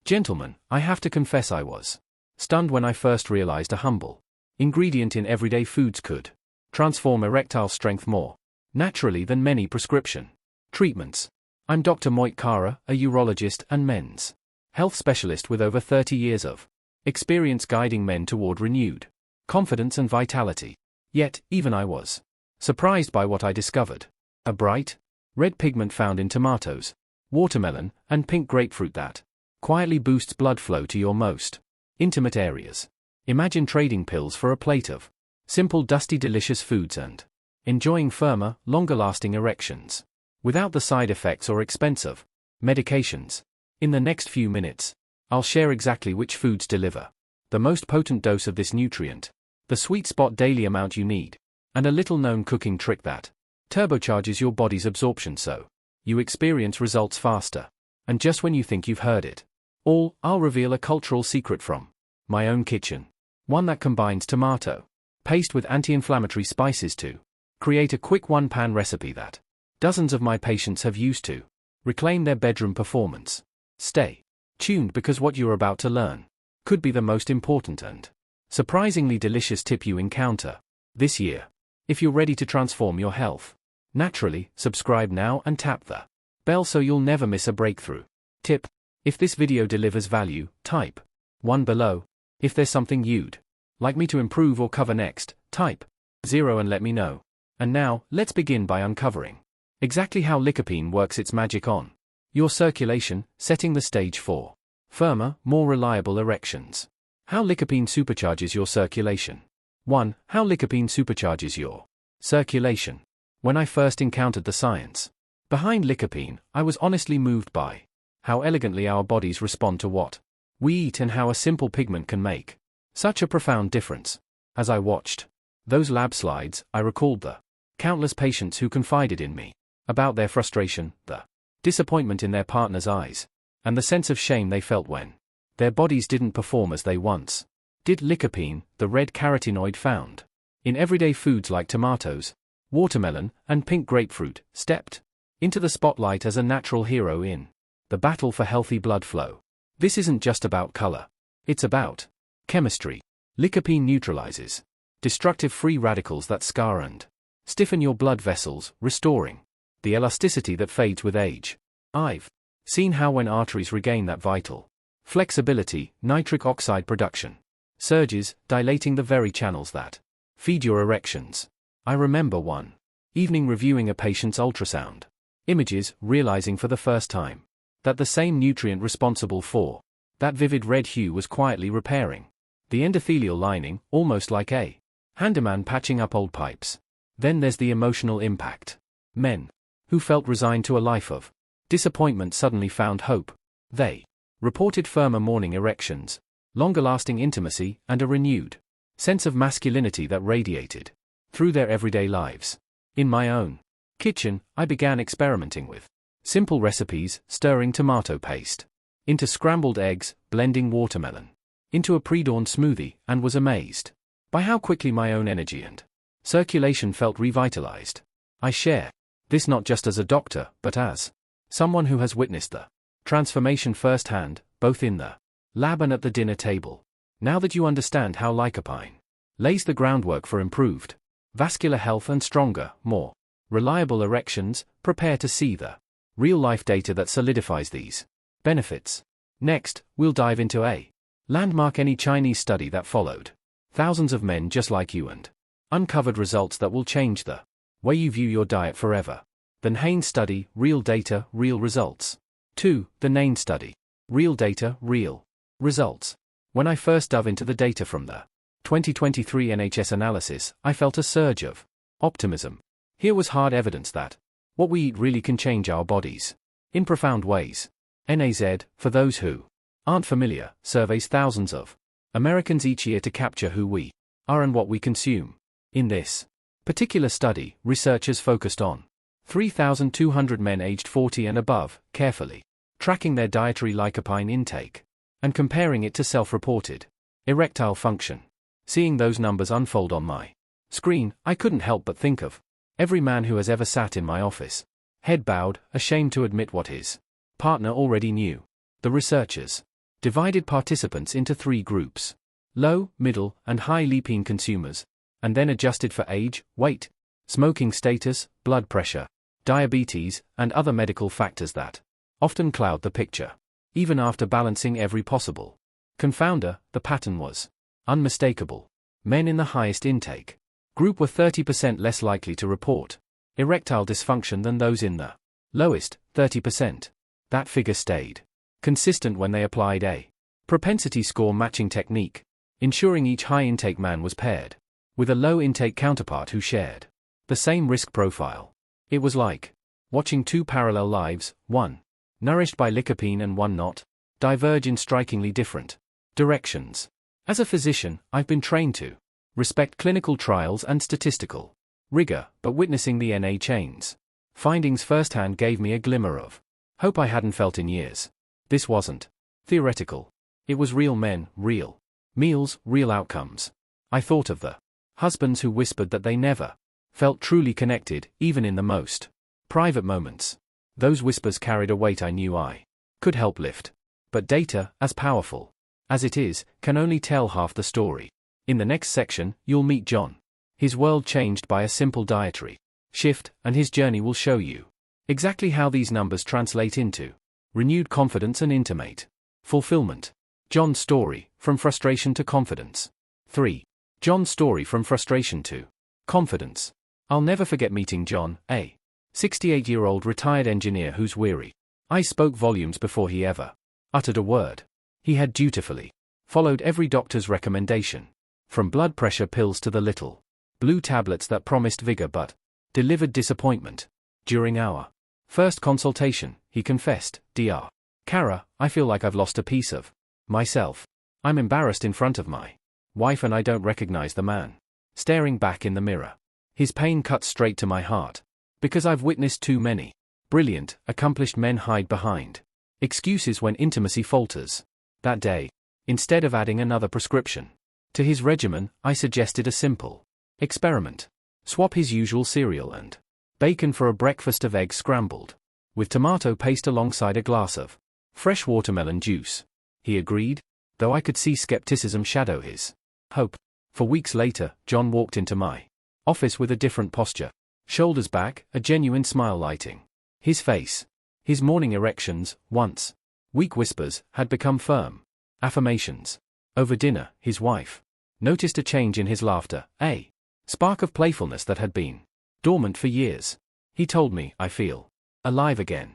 Gentlemen, I have to confess I was stunned when I first realized a humble ingredient in everyday foods could transform erectile strength more naturally than many prescription treatments. I'm Dr. Moit Kara, a urologist and men's health specialist with over 30 years of experience guiding men toward renewed confidence and vitality. Yet, even I was surprised by what I discovered. A bright red pigment found in tomatoes, watermelon, and pink grapefruit that quietly boosts blood flow to your most intimate areas. Imagine trading pills for a plate of simple, dusty, delicious foods and enjoying firmer, longer-lasting erections without the side effects or expensive medications. In the next few minutes, I'll share exactly which foods deliver the most potent dose of this nutrient, the sweet spot daily amount you need, and a little-known cooking trick that turbocharges your body's absorption so you experience results faster. And just when you think you've heard it all, I'll reveal a cultural secret from my own kitchen, one that combines tomato paste with anti-inflammatory spices to create a quick one-pan recipe that dozens of my patients have used to reclaim their bedroom performance. Stay tuned because what you're about to learn could be the most important and surprisingly delicious tip you encounter this year. If you're ready to transform your health naturally, subscribe now and tap the bell so you'll never miss a breakthrough tip. If this video delivers value, type 1 below. If there's something you'd like me to improve or cover next, type 0 and let me know. And now, let's begin by uncovering exactly how lycopene works its magic on your circulation, setting the stage for firmer, more reliable erections. How lycopene supercharges your circulation. 1. How lycopene supercharges your circulation. When I first encountered the science behind lycopene, I was honestly moved by how elegantly our bodies respond to what we eat and how a simple pigment can make such a profound difference. As I watched those lab slides, I recalled the countless patients who confided in me about their frustration, the disappointment in their partner's eyes, and the sense of shame they felt when their bodies didn't perform as they once did. Lycopene, the red carotenoid found in everyday foods like tomatoes, watermelon, and pink grapefruit, stepped into the spotlight as a natural hero in the battle for healthy blood flow. This isn't just about color. It's about chemistry. Lycopene neutralizes destructive free radicals that scar and stiffen your blood vessels, restoring the elasticity that fades with age. I've seen how when arteries regain that vital flexibility, nitric oxide production surges, dilating the very channels that feed your erections. I remember one evening reviewing a patient's ultrasound images, realizing for the first time that the same nutrient responsible for that vivid red hue was quietly repairing the endothelial lining, almost like a handyman patching up old pipes. Then there's the emotional impact. Men who felt resigned to a life of disappointment suddenly found hope. They reported firmer morning erections, longer-lasting intimacy, and a renewed sense of masculinity that radiated through their everyday lives. In my own kitchen, I began experimenting with simple recipes, stirring tomato paste into scrambled eggs, blending watermelon into a pre-dawn smoothie, and was amazed by how quickly my own energy and circulation felt revitalized. I share this not just as a doctor, but as someone who has witnessed the transformation firsthand, both in the lab and at the dinner table. Now that you understand how lycopene lays the groundwork for improved vascular health and stronger, more reliable erections, prepare to see the real-life data that solidifies these benefits. Next, we'll dive into a landmark Chinese study that followed thousands of men just like you and uncovered results that will change the way you view your diet forever. The Nain study, real data, real results. 2. The Nain study. Real data, real results. When I first dove into the data from the 2023 NHS analysis, I felt a surge of optimism. Here was hard evidence that what we eat really can change our bodies in profound ways. NAZ, for those who aren't familiar, surveys thousands of Americans each year to capture who we are and what we consume. In this particular study, researchers focused on 3,200 men aged 40 and above, carefully tracking their dietary lycopene intake and comparing it to self-reported erectile function. Seeing those numbers unfold on my screen, I couldn't help but think of every man who has ever sat in my office, head bowed, ashamed to admit what his partner already knew. The researchers divided participants into 3 groups: low, middle, and high lipine consumers, and then adjusted for age, weight, smoking status, blood pressure, diabetes, and other medical factors that often cloud the picture. Even after balancing every possible confounder, the pattern was unmistakable. Men in the highest intake group were 30% less likely to report erectile dysfunction than those in the lowest, 30%. That figure stayed consistent when they applied a propensity score matching technique, ensuring each high-intake man was paired with a low-intake counterpart who shared the same risk profile. It was like watching 2 parallel lives, one nourished by lycopene and one not, diverge in strikingly different directions. As a physician, I've been trained to respect clinical trials and statistical rigor, but witnessing the NA chains findings firsthand gave me a glimmer of hope I hadn't felt in years. This wasn't theoretical. It was real men, real meals, real outcomes. I thought of the husbands who whispered that they never felt truly connected, even in the most private moments. Those whispers carried a weight I knew I could help lift. But data, as powerful as it is, can only tell half the story. In the next section, you'll meet John. His world changed by a simple dietary shift, and his journey will show you exactly how these numbers translate into renewed confidence and intimate fulfillment. John's story, from frustration to confidence. 3. John's story from frustration to confidence. I'll never forget meeting John, a 68-year-old retired engineer whose weary eyes spoke volumes before he ever uttered a word. He had dutifully followed every doctor's recommendation, from blood pressure pills to the little blue tablets that promised vigor but delivered disappointment. During our first consultation, he confessed, "Dr. Kara, I feel like I've lost a piece of myself. I'm embarrassed in front of my wife and I don't recognize the man staring back in the mirror." His pain cut straight to my heart, because I've witnessed too many brilliant, accomplished men hide behind excuses when intimacy falters. That day, instead of adding another prescription to his regimen, I suggested a simple experiment. Swap his usual cereal and bacon for a breakfast of eggs scrambled with tomato paste alongside a glass of fresh watermelon juice. He agreed, though I could see skepticism shadow his hope. For weeks later, John walked into my office with a different posture. Shoulders back, a genuine smile lighting his face. His morning erections, once weak whispers, had become firm affirmations. Over dinner, his wife noticed a change in his laughter, a spark of playfulness that had been dormant for years. He told me, "I feel alive again.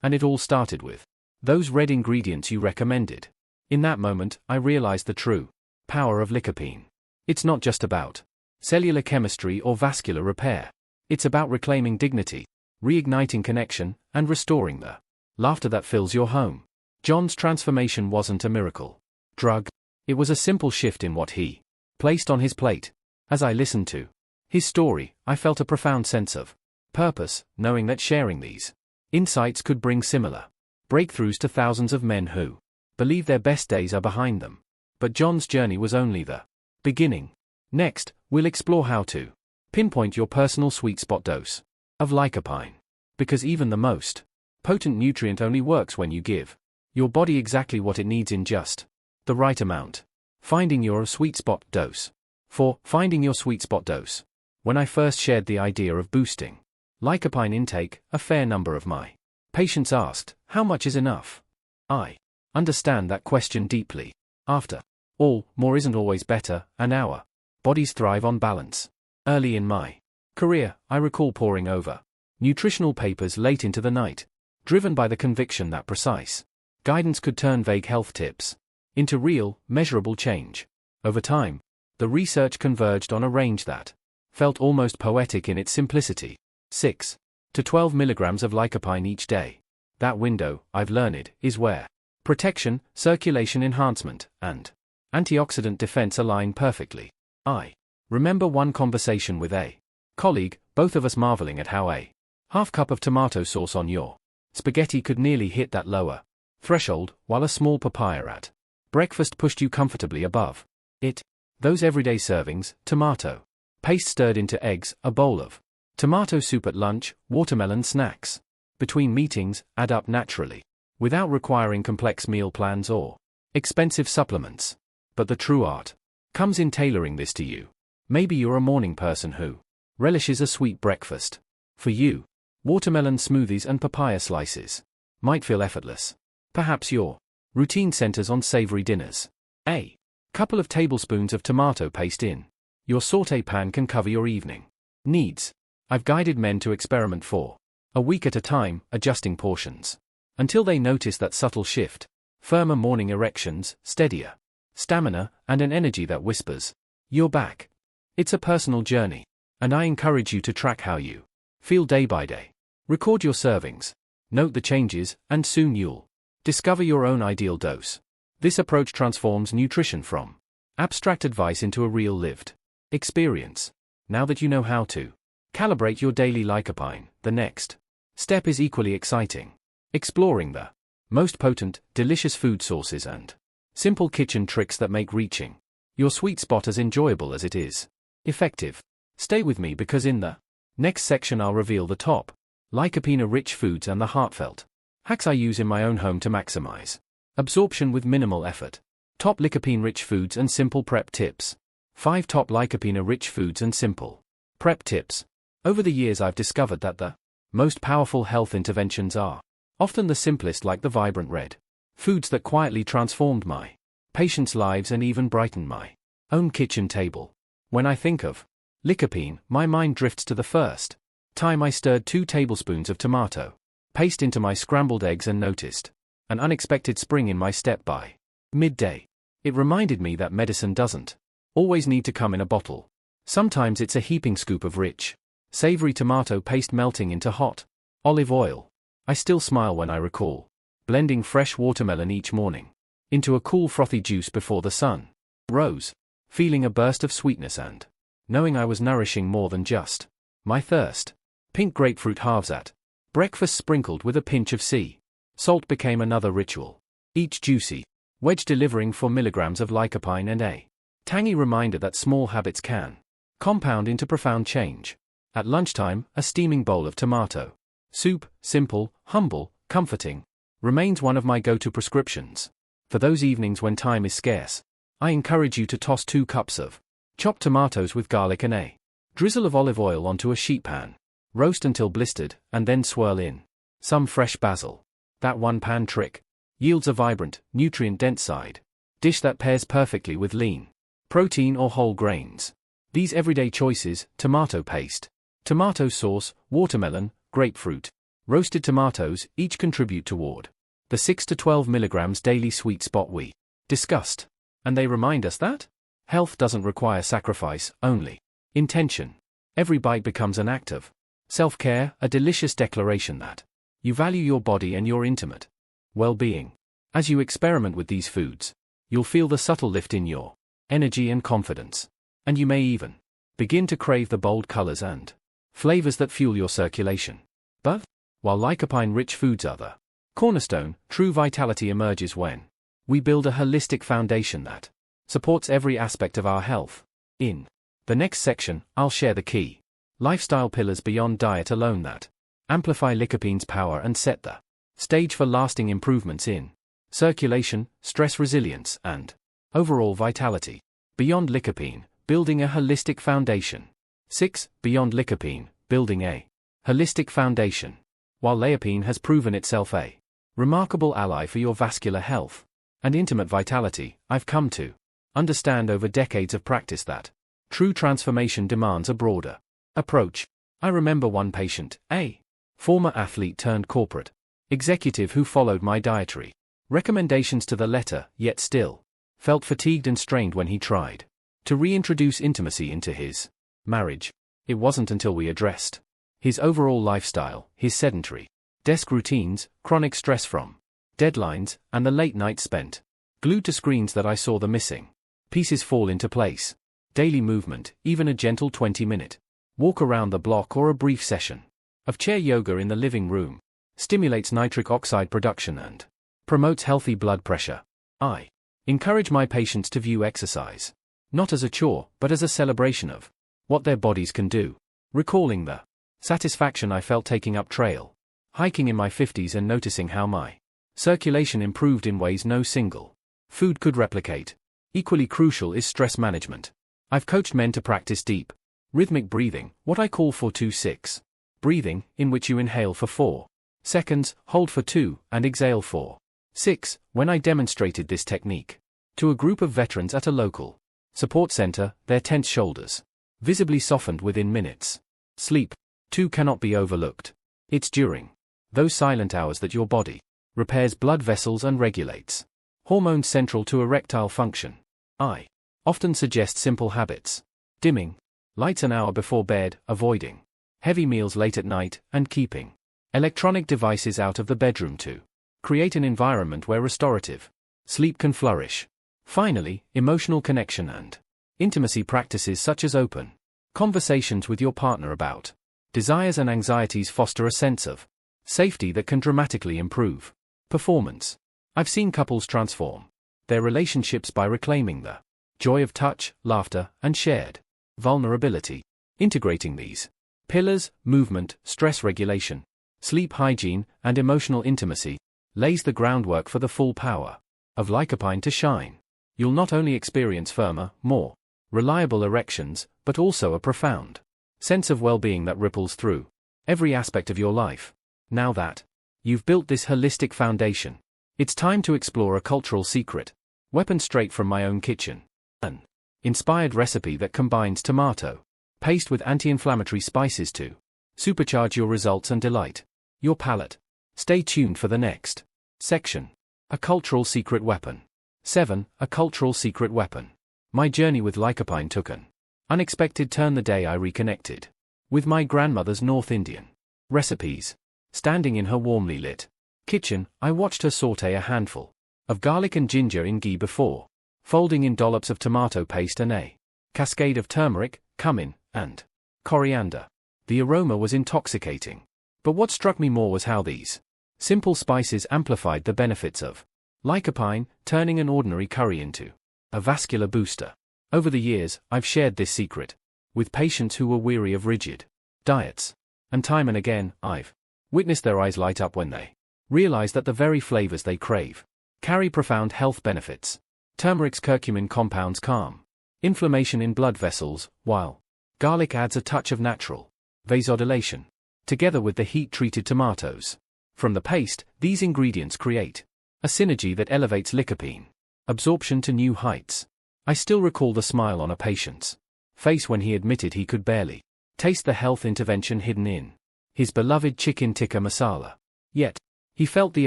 And it all started with those red ingredients you recommended." In that moment, I realized the true power of lycopene. It's not just about cellular chemistry or vascular repair. It's about reclaiming dignity, reigniting connection, and restoring the laughter that fills your home. John's transformation wasn't a miracle drug. It was a simple shift in what he placed on his plate. As I listened to his story, I felt a profound sense of purpose, knowing that sharing these insights could bring similar breakthroughs to thousands of men who believe their best days are behind them. But John's journey was only the beginning. Next, we'll explore how to pinpoint your personal sweet spot dose of lycopene. Because even the most potent nutrient only works when you give your body exactly what it needs in just the right amount. Finding your sweet spot dose. 4. Finding your sweet spot dose. When I first shared the idea of boosting lycopene intake, a fair number of my patients asked, "How much is enough?" I understand that question deeply. After all, more isn't always better, and our bodies thrive on balance. Early in my career, I recall poring over nutritional papers late into the night, driven by the conviction that precise guidance could turn vague health tips into real, measurable change. Over time, the research converged on a range that felt almost poetic in its simplicity. 6 to 12 milligrams of lycopene each day. That window, I've learned, is where protection, circulation enhancement, and antioxidant defense align perfectly. I remember one conversation with a colleague, both of us marveling at how a half cup of tomato sauce on your spaghetti could nearly hit that lower threshold, while a small papaya at breakfast pushed you comfortably above it. Those everyday servings, tomato paste stirred into eggs, a bowl of tomato soup at lunch, watermelon snacks between meetings, add up naturally, without requiring complex meal plans or expensive supplements. But the true art comes in tailoring this to you. Maybe you're a morning person who relishes a sweet breakfast. For you, watermelon smoothies and papaya slices might feel effortless. Perhaps your routine centers on savory dinners. A couple of tablespoons of tomato paste in your sauté pan can cover your evening needs. I've guided men to experiment for a week at a time, adjusting portions until they notice that subtle shift. Firmer morning erections, steadier stamina, and an energy that whispers, "You're back." It's a personal journey, and I encourage you to track how you feel day by day. Record your servings, note the changes, and soon you'll discover your own ideal dose. This approach transforms nutrition from abstract advice into a real lived experience. Now that you know how to calibrate your daily lycopene, the next step is equally exciting. Exploring the most potent, delicious food sources and simple kitchen tricks that make reaching your sweet spot as enjoyable as it is effective. Stay with me because in the next section I'll reveal the top lycopene-rich foods and the heartfelt hacks I use in my own home to maximize absorption with minimal effort. Top lycopene-rich foods and simple prep tips. 5 top lycopene-rich foods and simple prep tips. Over the years I've discovered that the most powerful health interventions are often the simplest, like the vibrant red foods that quietly transformed my patients' lives and even brightened my own kitchen table. When I think of lycopene, my mind drifts to the first time I stirred 2 tablespoons of tomato paste into my scrambled eggs and noticed an unexpected spring in my step by midday. It reminded me that medicine doesn't always need to come in a bottle. Sometimes it's a heaping scoop of rich, savory tomato paste melting into hot olive oil. I still smile when I recall blending fresh watermelon each morning into a cool frothy juice before the sun rose, feeling a burst of sweetness and knowing I was nourishing more than just my thirst. Pink grapefruit halves at breakfast sprinkled with a pinch of sea salt became another ritual. Each juicy wedge delivering 4 milligrams of lycopene and a tangy reminder that small habits can compound into profound change. At lunchtime, a steaming bowl of tomato soup, simple, humble, comforting, remains one of my go-to prescriptions. For those evenings when time is scarce, I encourage you to toss 2 cups of chopped tomatoes with garlic and a drizzle of olive oil onto a sheet pan. Roast until blistered, and then swirl in some fresh basil. That one-pan trick yields a vibrant, nutrient-dense side dish that pairs perfectly with lean protein or whole grains. These everyday choices, tomato paste, tomato sauce, watermelon, grapefruit, roasted tomatoes, each contribute toward the 6 to 12 milligrams daily sweet spot we discussed. And they remind us that health doesn't require sacrifice, only intention. Every bite becomes an act of self-care, a delicious declaration that you value your body and your intimate well-being. As you experiment with these foods, you'll feel the subtle lift in your energy and confidence. And you may even begin to crave the bold colors and flavors that fuel your circulation. But while lycopene-rich foods are the cornerstone, true vitality emerges when we build a holistic foundation that supports every aspect of our health. In the next section, I'll share the key lifestyle pillars beyond diet alone that amplify lycopene's power and set the stage for lasting improvements in circulation, stress resilience, and overall vitality. Beyond lycopene, building a holistic foundation. 6. Beyond lycopene, building a holistic foundation. While lycopene has proven itself a remarkable ally for your vascular health and intimate vitality, I've come to understand over decades of practice that true transformation demands a broader approach. I remember one patient, a former athlete turned corporate executive who followed my dietary recommendations to the letter, yet still felt fatigued and strained when he tried to reintroduce intimacy into his marriage. It wasn't until we addressed his overall lifestyle, his sedentary desk routines, chronic stress from deadlines, and the late nights spent glued to screens that I saw the missing pieces fall into place. Daily movement, even a gentle 20-minute walk around the block or a brief session of chair yoga in the living room, stimulates nitric oxide production and promotes healthy blood pressure. I encourage my patients to view exercise not as a chore, but as a celebration of what their bodies can do. Recalling the satisfaction I felt taking up trail hiking in my 50s and noticing how my circulation improved in ways no single food could replicate. Equally crucial is stress management. I've coached men to practice deep, rhythmic breathing, what I call 4-2-6 breathing, in which you inhale for 4 seconds, hold for 2, and exhale for 6. When I demonstrated this technique to a group of veterans at a local support center, their tense shoulders visibly softened within minutes. Sleep, too, cannot be overlooked. It's during those silent hours that your body repairs blood vessels and regulates hormones central to erectile function. I often suggest simple habits: dimming lights an hour before bed, avoiding heavy meals late at night, and keeping electronic devices out of the bedroom to create an environment where restorative sleep can flourish. Finally, emotional connection and intimacy practices such as open conversations with your partner about desires and anxieties foster a sense of safety that can dramatically improve performance. I've seen couples transform their relationships by reclaiming the joy of touch, laughter, and shared vulnerability. Integrating these pillars, movement, stress regulation, sleep hygiene, and emotional intimacy, lays the groundwork for the full power of lycopene to shine. You'll not only experience firmer, more reliable erections, but also a profound sense of well-being that ripples through every aspect of your life. Now that you've built this holistic foundation, it's time to explore a cultural secret weapon straight from my own kitchen. An inspired recipe that combines tomato paste with anti-inflammatory spices to supercharge your results and delight your palate. Stay tuned for the next section. A cultural secret weapon. 7. A cultural secret weapon. My journey with lycopene took an unexpected turn the day I reconnected with my grandmother's North Indian recipes. Standing in her warmly lit kitchen, I watched her saute a handful of garlic and ginger in ghee before folding in dollops of tomato paste and a cascade of turmeric, cumin, and coriander. The aroma was intoxicating. But what struck me more was how these simple spices amplified the benefits of lycopene, turning an ordinary curry into a vascular booster. Over the years, I've shared this secret with patients who were weary of rigid diets. And time and again, I've witnessed their eyes light up when they realize that the very flavors they crave carry profound health benefits. Turmeric's curcumin compounds calm inflammation in blood vessels, while garlic adds a touch of natural vasodilation. Together with the heat-treated tomatoes from the paste, these ingredients create a synergy that elevates lycopene absorption to new heights. I still recall the smile on a patient's face when he admitted he could barely taste the health intervention hidden in his beloved chicken tikka masala. Yet, he felt the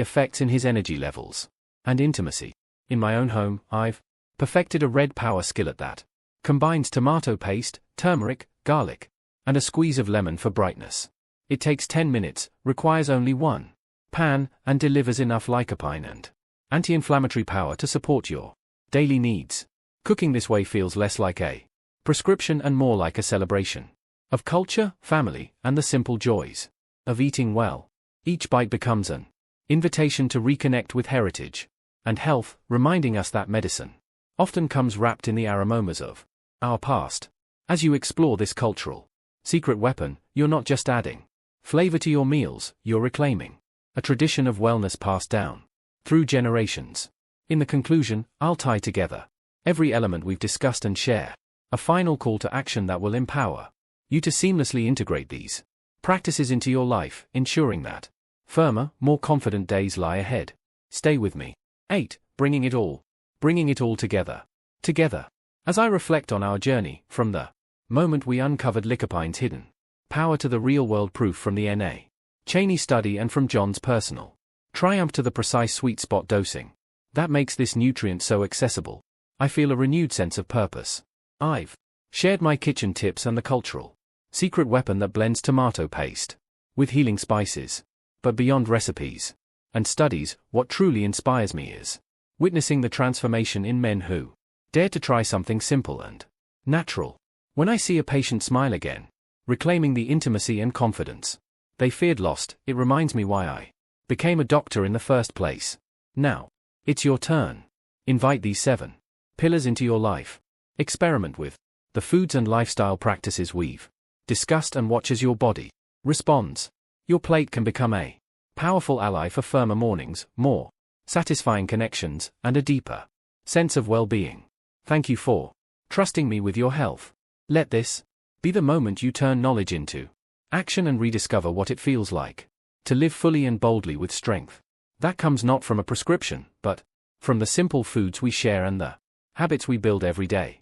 effects in his energy levels and intimacy. In my own home, I've perfected a red power skillet that combines tomato paste, turmeric, garlic, and a squeeze of lemon for brightness. It takes 10 minutes, requires only one pan, and delivers enough lycopene and anti-inflammatory power to support your daily needs. Cooking this way feels less like a prescription and more like a celebration of culture, family, and the simple joys of eating well. Each bite becomes an invitation to reconnect with heritage and health, reminding us that medicine often comes wrapped in the aromas of our past. As you explore this cultural secret weapon, you're not just adding flavor to your meals, you're reclaiming a tradition of wellness passed down through generations. In the conclusion, I'll tie together every element we've discussed and share a final call to action that will empower you to seamlessly integrate these practices into your life, ensuring that firmer, more confident days lie ahead. Stay with me. 8. Bringing it all together. As I reflect on our journey, from the moment we uncovered lycopene's hidden power to the real-world proof from the N.A. Cheney study and from John's personal triumph to the precise sweet spot dosing that makes this nutrient so accessible, I feel a renewed sense of purpose. I've shared my kitchen tips and the cultural secret weapon that blends tomato paste with healing spices. But beyond recipes and studies, what truly inspires me is witnessing the transformation in men who dare to try something simple and natural. When I see a patient smile again, reclaiming the intimacy and confidence they feared lost, it reminds me why I became a doctor in the first place. Now, it's your turn. Invite these 7 pillars into your life. Experiment with the foods and lifestyle practices we've discussed and watch as your body responds. Your plate can become a powerful ally for firmer mornings, more satisfying connections, and a deeper sense of well-being. Thank you for trusting me with your health. Let this be the moment you turn knowledge into action and rediscover what it feels like to live fully and boldly with strength that comes not from a prescription, but from the simple foods we share and the habits we build every day.